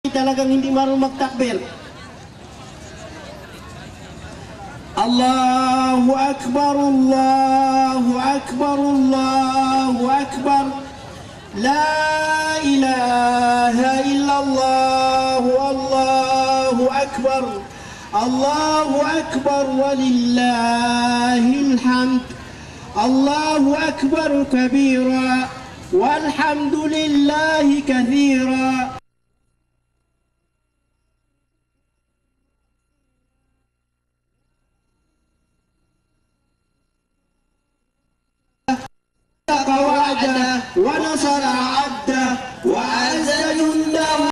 talagang hindi marunong magtakbir. Allahu Akbar, Allahu Akbar, Allahu Akbar. La ilaha illallah, Allahu Akbar. Allahu Akbar walillahil hamd. Allahu Akbar kabira walhamdulillahi kathira. ونصر عبده وأعز جنده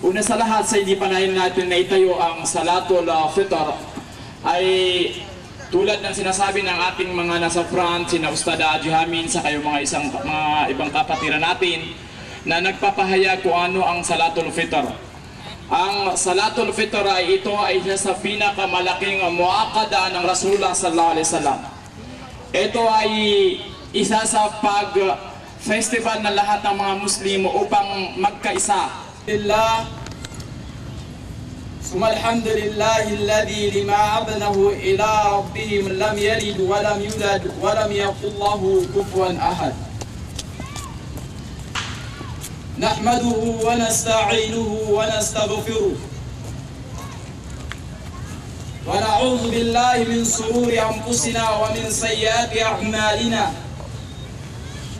una sa lahat, sa hindi pa natin na itayo ang Salatul Fitr, ay tulad ng sinasabi ng ating mga nasa front, sina Ustad Haji Hamin sa kayo mga ibang kapatiran natin na nagpapahayag kung ano ang Salatul Fitr. Ang Salatul Fitr ay ito ay isa sa pinakamalaking muaqada ng Rasulullah sallallahu alaihi wasallam. Ito ay isa sa pag-festival ng lahat ng mga Muslimo upang magkaisa. Alhamdulillahi alladhi lima abnahu ila rabbihim lam yalid wa lam yulad wa lam yakul lahu kufuwan ahad. نحمده ونستعينه ونستغفره ونعوذ بالله من شرور أنفسنا ومن سيئات أعمالنا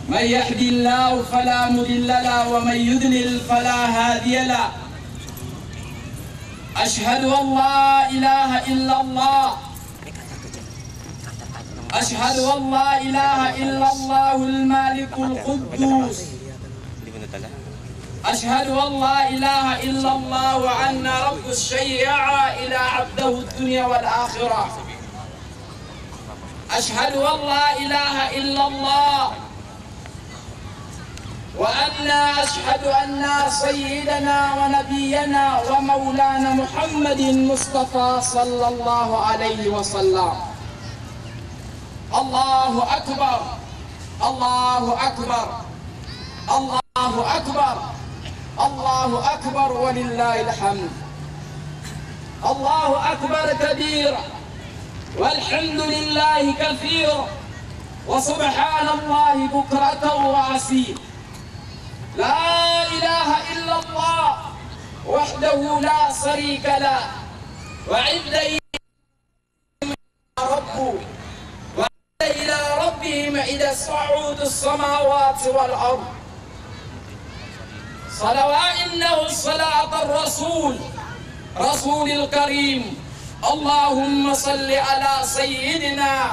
من يهد الله فلا مضل له ومن يضلل فلا هادي له أشهد أن لا إله إلا الله أشهد أن لا إله إلا الله الملك القدوس أشهد أن لا إله إلا الله وأن رب الشيعة إلى عبده الدنيا والآخرة أشهد أن لا إله إلا الله وأن أشهد أن سيدنا ونبينا ومولانا محمد المصطفى صلى الله عليه وسلم الله أكبر الله أكبر الله أكبر الله أكبر ولله الحمد الله أكبر كبيرا والحمد لله كثيرا وسبحان الله بكرة وأصيلا لا إله إلا الله وحده لا شريك له وعد إلى ربهم إذا صعود السماوات والأرض صلوات إنه صلاة الرسول رسول الكريم اللهم صل على سيدنا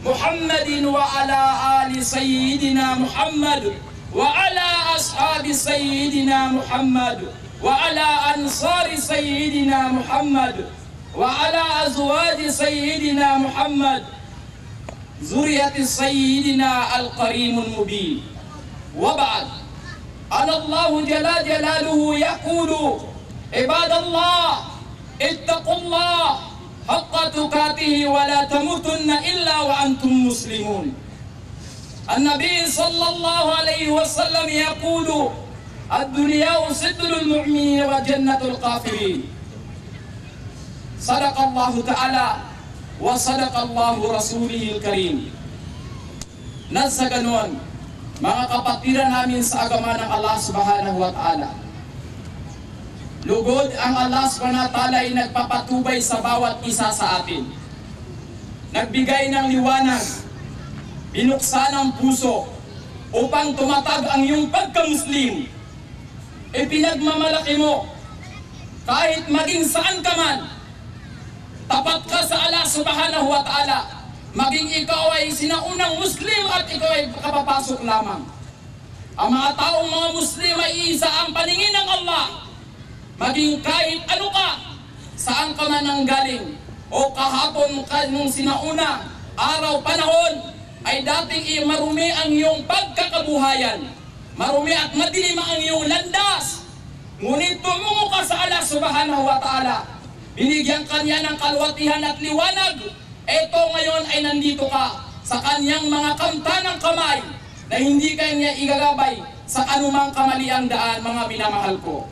محمد وعلى آل سيدنا محمد وعلى أصحاب سيدنا محمد وعلى أنصار سيدنا محمد وعلى أزواج سيدنا محمد ذرية سيدنا الكريم المبين وبعد أن الله جل جلاله يقول عباد الله اتقوا الله حق تقاته ولا تموتن إلا وأنتم مسلمون النبي صلى الله عليه وسلم يقول الدنيا سجن المؤمنين وجنة الكافرين صدق الله تعالى وصدق الله رسوله الكريم نزغنون mga kapatiran namin sa agama ng Allah subhanahu wa ta'ala. Lugod ang Allah subhanahu wa ta'ala ay nagpapatubay sa bawat isa sa atin. Nagbigay ng liwanag, binuksan ang puso upang tumatag ang iyong pagka-Muslim. Ipinagmamalaki mo kahit maging saan ka man, tapat ka sa Allah subhanahu wa ta'ala. Maging ikaw ay sinaunang Muslim at ikaw ay kapapasok lamang. Ang mga taong mga Muslim ay isa ang paningin ng Allah. Maging kahit ano ka, saan ka man nanggaling, o kahapon ka nung sinauna, araw, panahon, ay dating marumi ang iyong pagkakabuhayan. Marumi at madilim ang iyong landas. Ngunit tumungo ka sa Allah subhanahu wa ta'ala. Binigyan kanya ng kalwatihan at liwanag. Eto ngayon ay nandito ka sa kanyang mga kamta ng kamay. na hindi kanya igagabay sa anumang kamaliang daan, mga minamahal ko.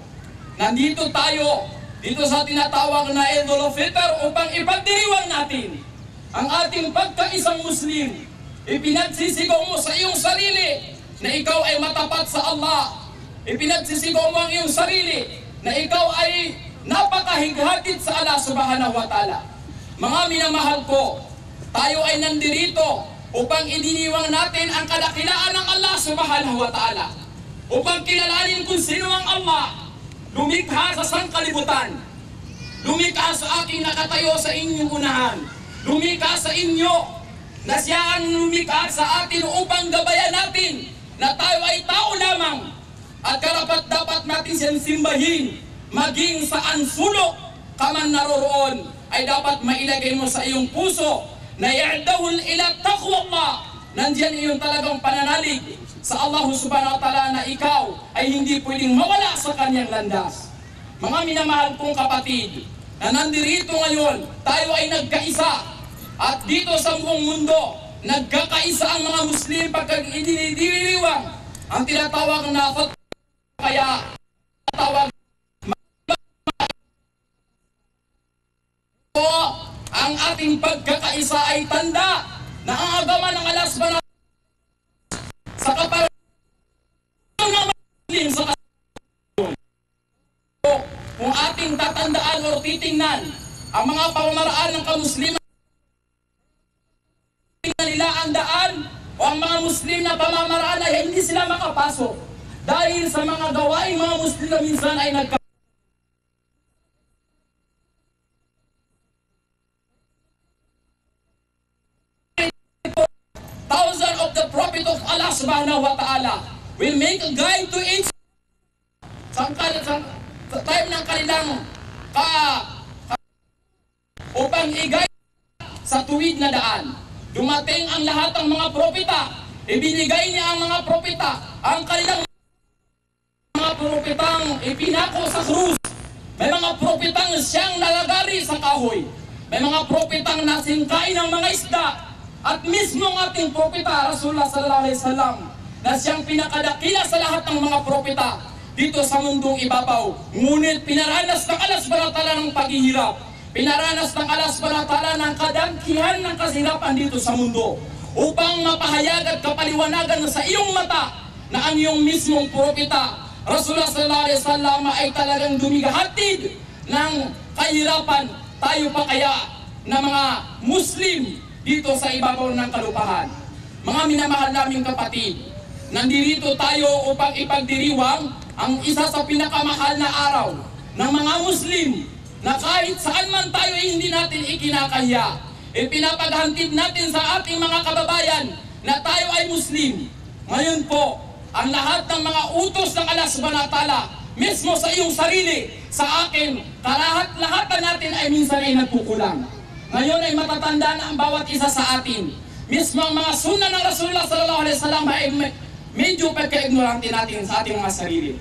Nandito tayo, dito sa tinatawag na Idul Fitr upang ipagdiriwang natin ang ating pagkaisang Muslim. Ipinagsisigaw mo sa iyong sarili na ikaw ay matapat sa Allah. Ipinagsisigaw mo ang iyong sarili na ikaw ay napakahighatid sa Allah subhanahu wa ta'ala. Mga minamahal ko, tayo ay nandirito upang idiniwang natin ang kadakilaan ng Allah subhanahu wa ta'ala. Upang kilalanin kung sino ang Allah, lumikha sa sangkalibutan, lumikha sa aking nakatayo sa inyong unahan, lumikha sa inyo, na siya ang lumikha sa atin upang gabayan natin na tayo ay tao lamang at karapat-dapat natin siyang simbahin. Maging saan sulok ka man naroroon ay dapat mailagay mo sa iyong puso na ya'dahul ila taqwallah. Nandiyan iyong talagang pananalig sa Allah subhanahu wa ta'ala na ikaw ay hindi pwedeng mawala sa kanyang landas. Mga minamahal kong kapatid, na nandirito ngayon, tayo ay nagkaisa. At dito sa buong mundo, nagkakaisa ang mga Muslim pagka idinidiriwang ang tinatawag na kaya tinatawag ang ating pagkakaisa ay tanda na ang agaman ng Allah subhanahu wa ta'ala sa kaparanan ng Muslim sa kung ating tatandaan o titingnan ang mga pamamaraan ng kamusliman nila ang daan o ang mga Muslim na pamamaraan ay hindi sila makapasok dahil sa mga gawaing mga Muslim na minsan ay thousands of the Prophet of Allah subhanahu wa ta'ala will make a guide to each sa time ng kanilang upang i-guide sa tuwid na daan. Dumating ang lahat ng mga propeta, ibinigay niya ang mga propeta, ang kanilang mga propetang ipinako sa krus. May mga propetang siyang nalagari sa kahoy. May mga propetang nasingkay ng mga isda. At mismo ang ating propeta, Rasulullah sallallahu alaihi wasallam, na siyang pinakadakila sa lahat ng mga propeta dito sa mundong ibabaw. Ngunit pinaranas ng Allah subhanahu wa ta'ala ng paghihirap. Pinaranas ng Allah subhanahu wa ta'ala ng kadangkihan ng kasirapan dito sa mundo upang mapahayag at kapaliwanagan sa iyong mata na ang iyong mismong propeta Rasulullah sallallahu alaihi wasallam ay talagang dumigahatid ng kahirapan. Tayo pa kaya na mga Muslim dito sa ibabaw ng kalupahan. Mga minamahal naming kapatid, nandirito tayo upang ipagdiriwang ang isa sa pinakamahal na araw ng mga Muslim na kahit saan man tayo ay hindi natin ikinakahiya. Ipinapaghantid natin sa ating mga kababayan na tayo ay Muslim. Ngayon po, ang lahat ng mga utos ng Allah subhanahu wa ta'ala, mismo sa iyong sarili, sa akin, kalahat-lahatan natin ay minsan ay nagkukulang. Ngayon ay matatanda na ang bawat isa sa atin. Mismo ang mga sunnah ng Rasulullah sallallahu alaihi wasallam ay medyo pagka-ignorante natin sa ating mga sarili.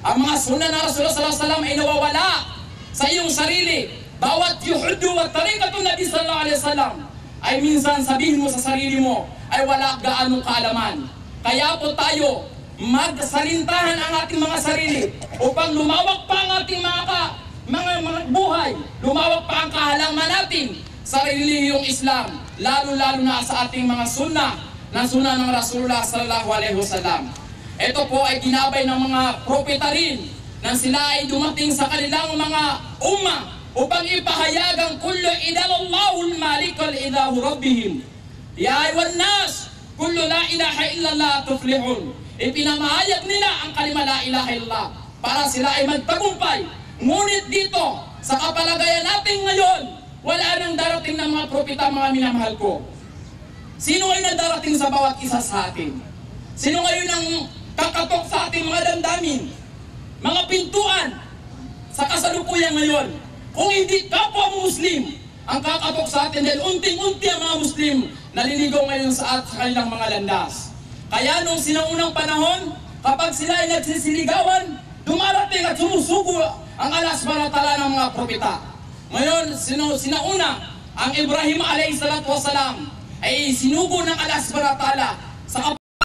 Ang mga sunnah ng Rasulullah sallallahu alaihi wasallam ay nawawala sa iyong sarili. Bawat yuhudu wa tariqatu Nabi sallallahu alaihi wasallam ay minsan sabihin mo sa sarili mo ay wala gaanong kaalaman. Kaya po tayo magsalintahan ang ating mga sarili upang lumawak pa ang ating mga buhay, lumawak pa ang kahalaman natin sa relihiyong Islam, lalo-lalo na sa ating mga sunnah na sunnah ng Rasulullah sallallahu alaihi wasallam. Ito po ay ginabay ng mga propeta rin nang sila ay dumating sa kanilang mga umma upang ipahayag ang kullu idalallahul malikul idahu rabbihim. Ya ayyuhan nas, kullu la ilaha illallah tuflihun. Ipinamahayag nila ang kalima la ilaha illallah para sila ay magtagumpay. Ngunit dito, sa kapalagayan natin ngayon, wala nang darating ng mga propeta, mga minamahal ko. Sino ay nadarating sa bawat isa sa atin? Sino ngayon ang kakatok sa ating mga damdamin? Mga pintuan sa kasalukuyan ngayon. Kung hindi kapwa Muslim ang kakatok sa atin dahil unting-unti ang mga Muslim naliligaw ngayon sa kanilang mga landas. Kaya nung sinaunang panahon, kapag sila ay nagsisiligawan, dumarating at sumusugo ang Allah subhanahu wa ta'ala ng mga propeta. Ngayon, sinauna ang Ibrahim alayhi salatu wasalam ay sinugo ng Allah subhanahu wa ta'ala sa